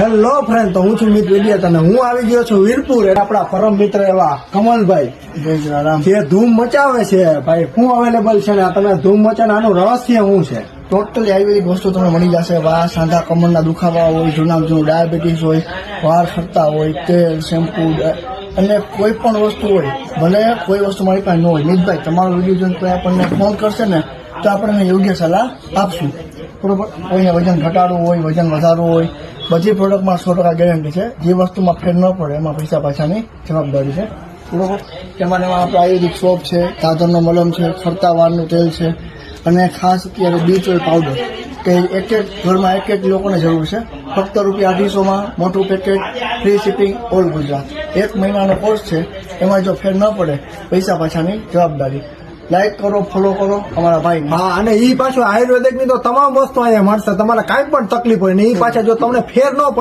Hello friend, તો હું છું મિત વિડિયા અને હું આવી ગયો છું વીરપુર. આપણા પરમ મિત્ર એવા કમલભાઈ જે ધૂમ મચાવે છે. ભાઈ શું અવેલેબલ છે ને તમે ધૂમ મચાવે આનું રહસ્ય શું છે? ટોટલી આયુર્વેદિક વસ્તુ તમને મળી જશે. વાળ, સાંધા, કમરના દુખાવા હોય, જૂના ડાયાબિટીસ હોય, વાળ ખરતા હોય, તેલ, શેમ્પુ અને કોઈ પણ વસ્તુ હોય, ભલે કોઈ વસ્તુ મારી પાસે ન હોય, મિતભાઈ તમારો વિડીયો જોઈને કોઈ આપણને ફોન કરશે ને તો આપણે યોગ્ય સલાહ આપશું. બરોબર. કોઈને વજન ઘટાડવું હોય, વજન વધારવું હોય, બધી પ્રોડક્ટમાં 100% ગેરંટી છે. જે વસ્તુમાં ફેર ન પડે એમાં પૈસા પાછાની જવાબદારી છે. બરોબર. એમાં આપણે આયુર્વેદિક સોપ છે, દાદરનો મલમ છે, ખરતા વાળનું તેલ છે અને ખાસ અત્યારે બીચ ઓઇલ પાવડર કે એક ઘરમાં એક લોકોને જરૂર છે. ફક્ત ₹250 મોટું packet, free shipping all Gujarat. 1 મહિનાનો કોર્સ છે. એમાં જો ફેર ન પડે પૈસા પાછાની જવાબદારી. લાઈક કરો, ફોલો કરો અમારા ભાઈ. હા, અને ઈ પાછું આયુર્વેદિક ની તો તમામ વસ્તુ અહીંયા મળશે. તમારે કાંઈ પણ તકલીફ હોય ને ઈ પાછા જો તમને ફેર ન પડે